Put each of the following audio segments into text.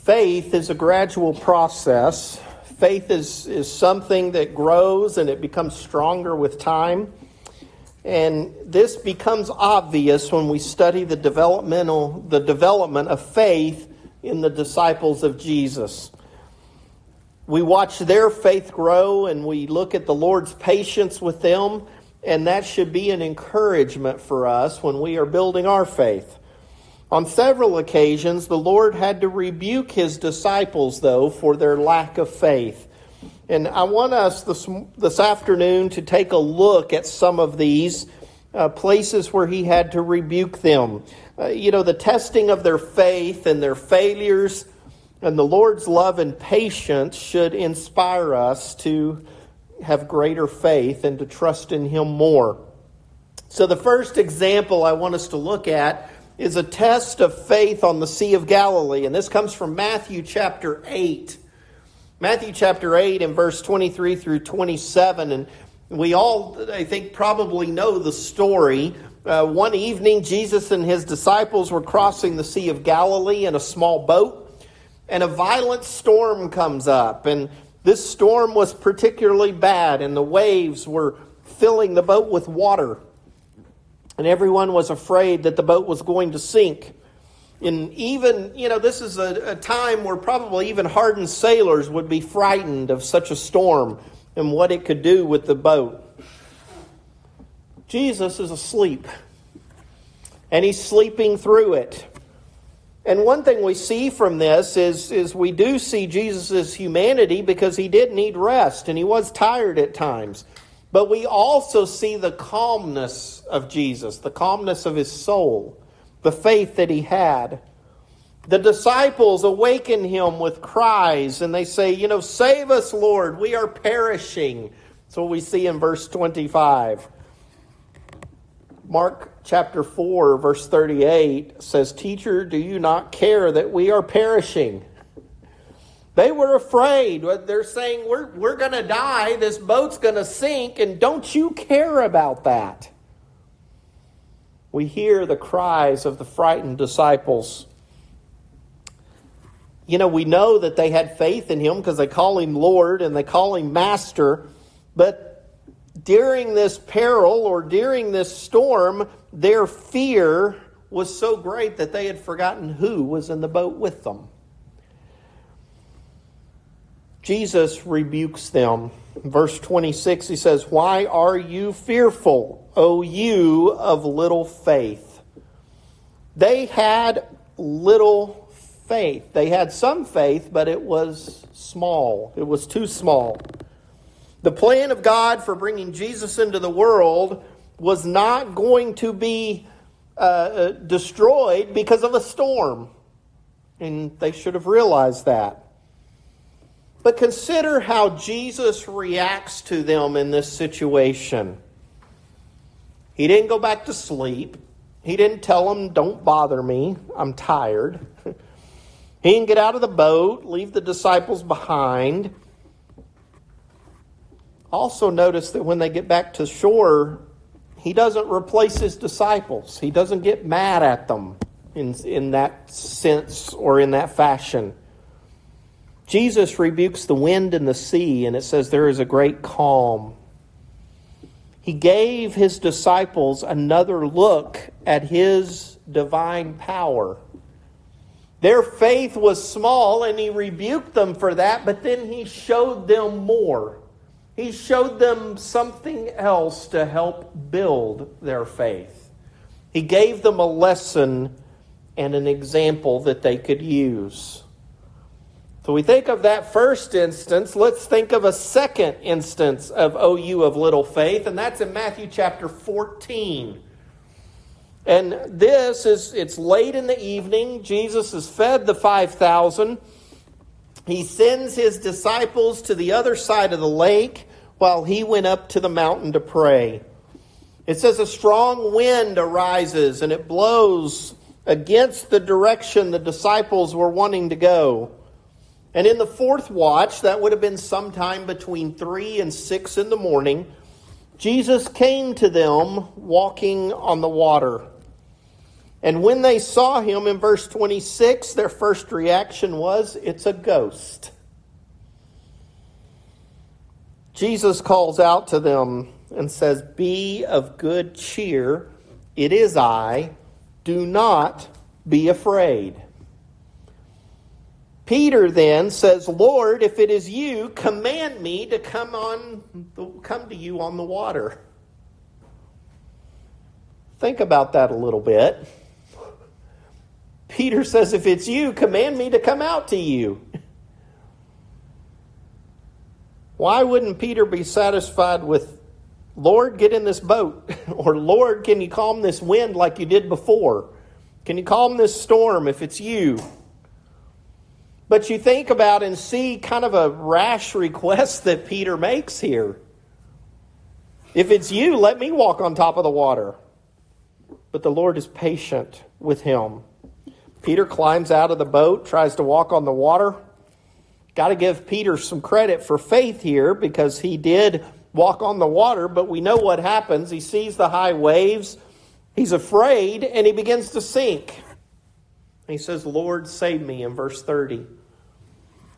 Faith is a gradual process. Faith is something that grows and it becomes stronger with time. And this becomes obvious when we study the development of faith in the disciples of Jesus. We watch their faith grow and we look at the Lord's patience with them, and that should be an encouragement for us when we are building our faith. On several occasions, the Lord had to rebuke his disciples, though, for their lack of faith. And I want us this afternoon to take a look at some of these places where he had to rebuke them. The testing of their faith and their failures and the Lord's love and patience should inspire us to have greater faith and to trust in him more. So the first example I want us to look at is a test of faith on the Sea of Galilee. And this comes from Matthew chapter 8. Matthew chapter 8 and verse 23 through 27. And we all, I think, probably know the story. One evening, Jesus and his disciples were crossing the Sea of Galilee in a small boat. And a violent storm comes up. And this storm was particularly bad. And the waves were filling the boat with water. And everyone was afraid that the boat was going to sink. And even, this is a time where probably even hardened sailors would be frightened of such a storm and what it could do with the boat. Jesus is asleep. And he's sleeping through it. And one thing we see from this is we do see Jesus' humanity because he did need rest and he was tired at times. But we also see the calmness of Jesus, the calmness of his soul, the faith that he had. The disciples awaken him with cries and they say, save us, Lord, we are perishing. That's what we see in verse 25. Mark chapter 4, verse 38 says, Teacher, do you not care that we are perishing? They were afraid. They're saying, we're going to die. This boat's going to sink. And don't you care about that? We hear the cries of the frightened disciples. We know that they had faith in him because they call him Lord and they call him Master. But during this peril or during this storm, their fear was so great that they had forgotten who was in the boat with them. Jesus rebukes them. In verse 26, he says, Why are you fearful, O you of little faith? They had little faith. They had some faith, but it was small. It was too small. The plan of God for bringing Jesus into the world was not going to be destroyed because of a storm. And they should have realized that. But consider how Jesus reacts to them in this situation. He didn't go back to sleep. He didn't tell them, don't bother me, I'm tired. He didn't get out of the boat, leave the disciples behind. Also notice that when they get back to shore, he doesn't replace his disciples. He doesn't get mad at them in that sense or in that fashion. Jesus rebukes the wind and the sea, and it says there is a great calm. He gave his disciples another look at his divine power. Their faith was small, and he rebuked them for that, but then he showed them more. He showed them something else to help build their faith. He gave them a lesson and an example that they could use. So we think of that first instance. Let's think of a second instance of OU of little faith, and that's in Matthew chapter 14. And it's late in the evening. Jesus has fed the 5,000. He sends his disciples to the other side of the lake while he went up to the mountain to pray. It says a strong wind arises and it blows against the direction the disciples were wanting to go. And in the fourth watch, that would have been sometime between 3 and 6 in the morning, Jesus came to them walking on the water. And when they saw him in verse 26, their first reaction was, it's a ghost. Jesus calls out to them and says, be of good cheer. It is I. Do not be afraid. Peter then says, Lord, if it is you, command me to come to you on the water. Think about that a little bit. Peter says, if it's you, command me to come out to you. Why wouldn't Peter be satisfied with, Lord, get in this boat? Or, Lord, can you calm this wind like you did before? Can you calm this storm if it's you? But you think about and see kind of a rash request that Peter makes here. If it's you, let me walk on top of the water. But the Lord is patient with him. Peter climbs out of the boat, tries to walk on the water. Got to give Peter some credit for faith here, because he did walk on the water, but we know what happens. He sees the high waves. He's afraid, and he begins to sink. He says, Lord, save me, in verse 30.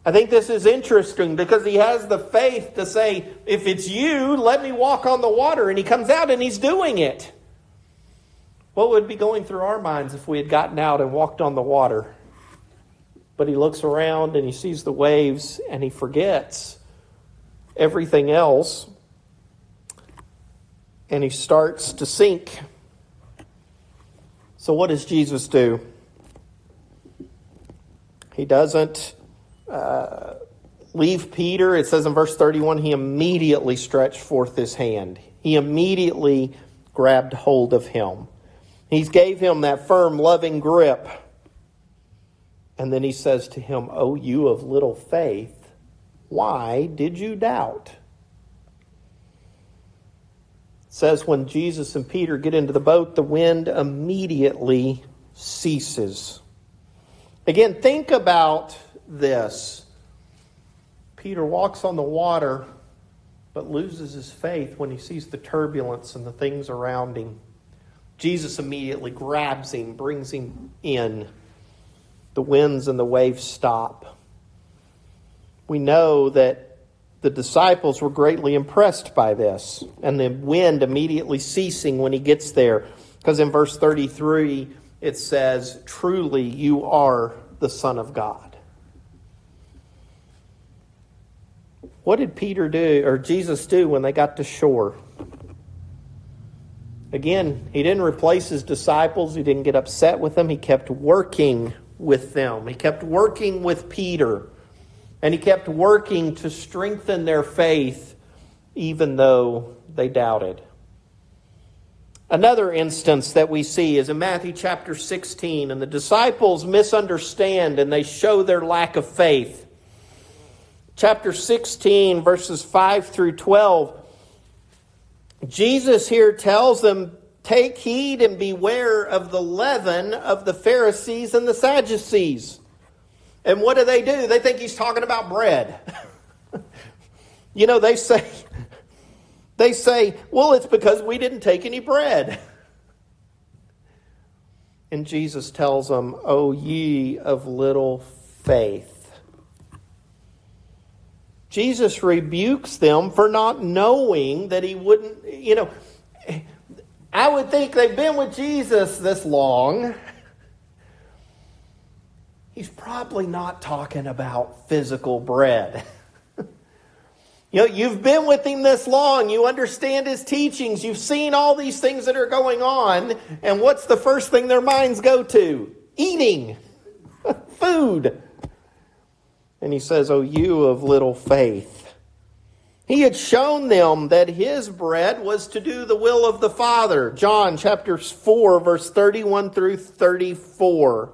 I think this is interesting because he has the faith to say, if it's you, let me walk on the water. And he comes out and he's doing it. What would be going through our minds if we had gotten out and walked on the water? But he looks around and he sees the waves and he forgets everything else. And he starts to sink. So what does Jesus do? He doesn't leave Peter. It says in verse 31, he immediately stretched forth his hand. He immediately grabbed hold of him. He gave him that firm, loving grip. And then he says to him, "O you of little faith, why did you doubt?" It says when Jesus and Peter get into the boat, the wind immediately ceases. Again, think about this. Peter walks on the water, but loses his faith when he sees the turbulence and the things around him. Jesus immediately grabs him, brings him in. The winds and the waves stop. We know that the disciples were greatly impressed by this, and the wind immediately ceasing when he gets there. Because in verse 33, it says, "Truly you are the Son of God." What did Peter do, or Jesus do, when they got to shore? Again, he didn't replace his disciples. He didn't get upset with them. He kept working with them. He kept working with Peter. And he kept working to strengthen their faith, even though they doubted. Another instance that we see is in Matthew chapter 16, and the disciples misunderstand and they show their lack of faith. Chapter 16, verses 5 through 12. Jesus here tells them, "Take heed and beware of the leaven of the Pharisees and the Sadducees." And what do? They think he's talking about bread. They say, "Well, it's because we didn't take any bread." And Jesus tells them, "O ye of little faith." Jesus rebukes them for not knowing that he wouldn't, I would think they've been with Jesus this long. He's probably not talking about physical bread. You've been with him this long. You understand his teachings. You've seen all these things that are going on. And what's the first thing their minds go to? Eating. Food. And he says, "O you of little faith." He had shown them that his bread was to do the will of the Father. John chapter 4, verse 31 through 34.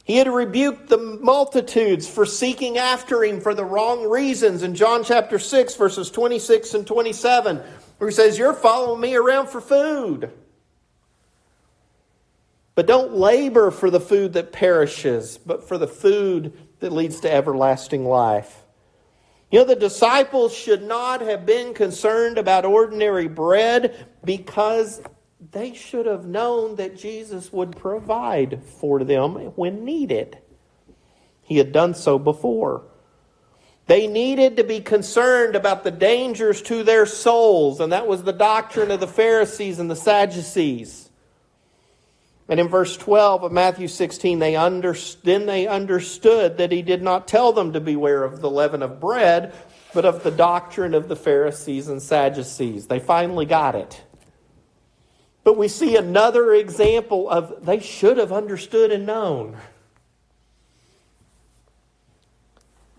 He had rebuked the multitudes for seeking after him for the wrong reasons. In John chapter 6, verses 26 and 27, where he says, "You're following me around for food. But don't labor for the food that perishes, but for the food that leads to everlasting life." The disciples should not have been concerned about ordinary bread because they should have known that Jesus would provide for them when needed. He had done so before. They needed to be concerned about the dangers to their souls, and that was the doctrine of the Pharisees and the Sadducees. And in verse 12 of Matthew 16, they understood that he did not tell them to beware of the leaven of bread, but of the doctrine of the Pharisees and Sadducees. They finally got it. But we see another example of they should have understood and known.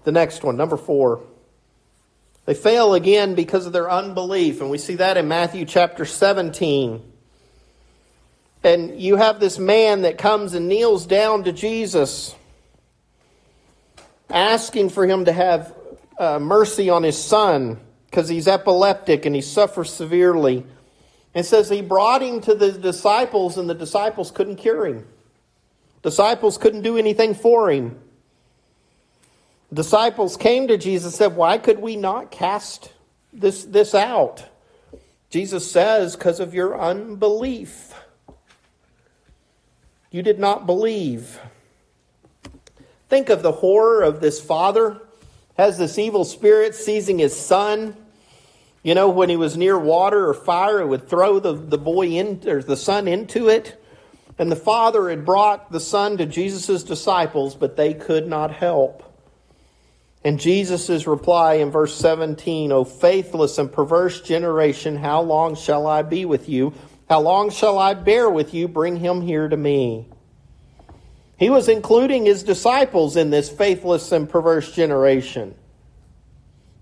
The next one, number 4. They fail again because of their unbelief. And we see that in Matthew chapter 17. And you have this man that comes and kneels down to Jesus, asking for him to have mercy on his son because he's epileptic and he suffers severely. And says he brought him to the disciples and the disciples couldn't cure him. Disciples couldn't do anything for him. Disciples came to Jesus and said, why could we not cast this out? Jesus says, because of your unbelief. You did not believe. Think of the horror of this father. Has this evil spirit seizing his son. You know, when he was near water or fire, it would throw the boy in, or the son into it. And the father had brought the son to Jesus' disciples, but they could not help. And Jesus' reply in verse 17, O faithless and perverse generation, how long shall I be with you? How long shall I bear with you? Bring him here to me. He was including his disciples in this faithless and perverse generation.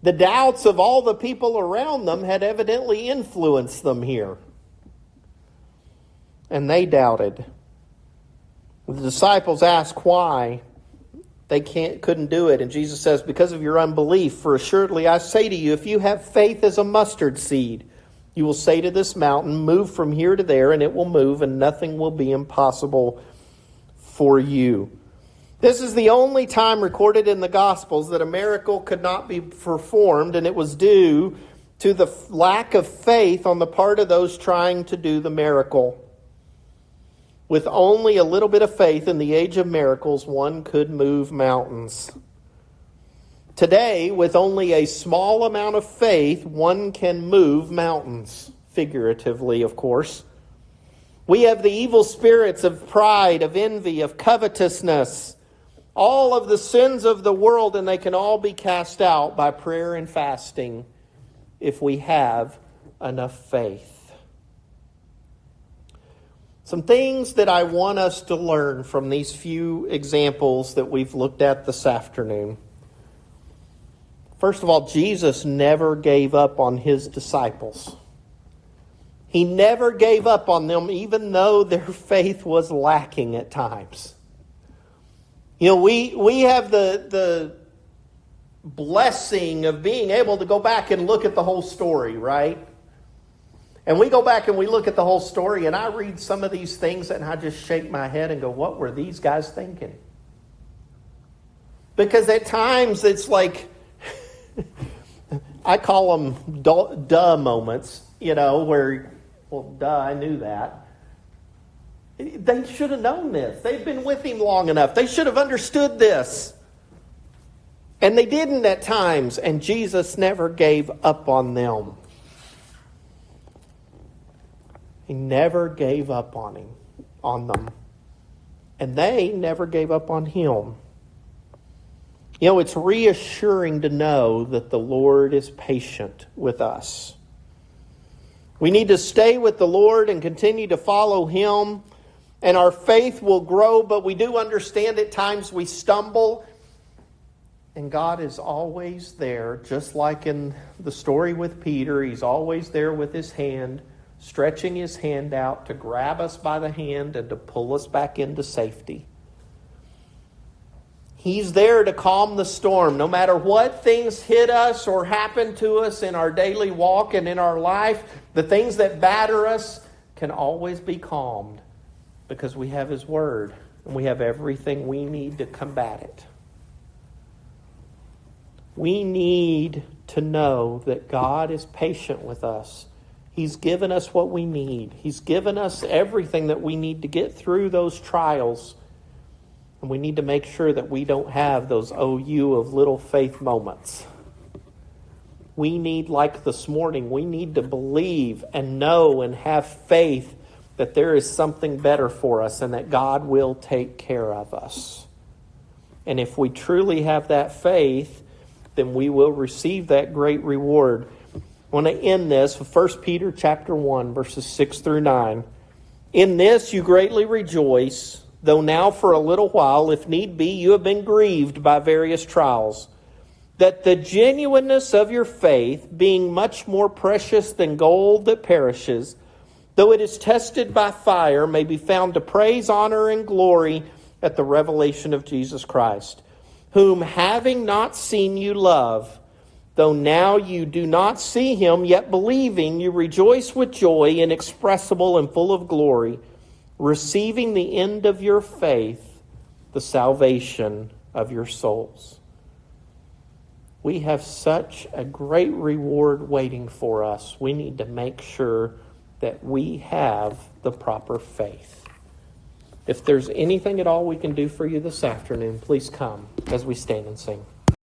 The doubts of all the people around them had evidently influenced them here. And they doubted. The disciples asked why they couldn't do it. And Jesus says, because of your unbelief, for assuredly I say to you, if you have faith as a mustard seed, you will say to this mountain, move from here to there, and it will move, and nothing will be impossible for you. This is the only time recorded in the Gospels that a miracle could not be performed, and it was due to the lack of faith on the part of those trying to do the miracle. With only a little bit of faith in the age of miracles, one could move mountains. Today, with only a small amount of faith, one can move mountains, figuratively, of course. We have the evil spirits of pride, of envy, of covetousness, all of the sins of the world, and they can all be cast out by prayer and fasting if we have enough faith. Some things that I want us to learn from these few examples that we've looked at this afternoon. First of all, Jesus never gave up on his disciples. He never gave up on them, even though their faith was lacking at times. You know, we have the blessing of being able to go back and look at the whole story, right? And we go back and we look at the whole story, and I read some of these things and I just shake my head and go, what were these guys thinking? Because at times it's like, I call them duh moments, you know, where, well, duh, I knew that. They should have known this. They've been with him long enough. They should have understood this. And they didn't at times, and Jesus never gave up on them. He never gave up on them. And they never gave up on him. You know, it's reassuring to know that the Lord is patient with us. We need to stay with the Lord and continue to follow him, and our faith will grow, but we do understand at times we stumble, and God is always there, just like in the story with Peter. He's always there with his hand, stretching his hand out to grab us by the hand and to pull us back into safety. He's there to calm the storm. No matter what things hit us or happen to us in our daily walk and in our life, the things that batter us can always be calmed because we have his word and we have everything we need to combat it. We need to know that God is patient with us He's given us what we need. He's given us everything that we need to get through those trials. And we need to make sure that we don't have those OU of little faith moments. We need, like this morning, we need to believe and know and have faith that there is something better for us and that God will take care of us. And if we truly have that faith, then we will receive that great reward. I want to end this with 1 Peter chapter 1, verses 6 through 9. In this you greatly rejoice, though now for a little while, if need be, you have been grieved by various trials, that the genuineness of your faith, being much more precious than gold that perishes, though it is tested by fire, may be found to praise, honor, and glory at the revelation of Jesus Christ, whom having not seen you love, though now you do not see him, yet believing you rejoice with joy inexpressible and full of glory, receiving the end of your faith, the salvation of your souls. We have such a great reward waiting for us. We need to make sure that we have the proper faith. If there's anything at all we can do for you this afternoon, please come as we stand and sing.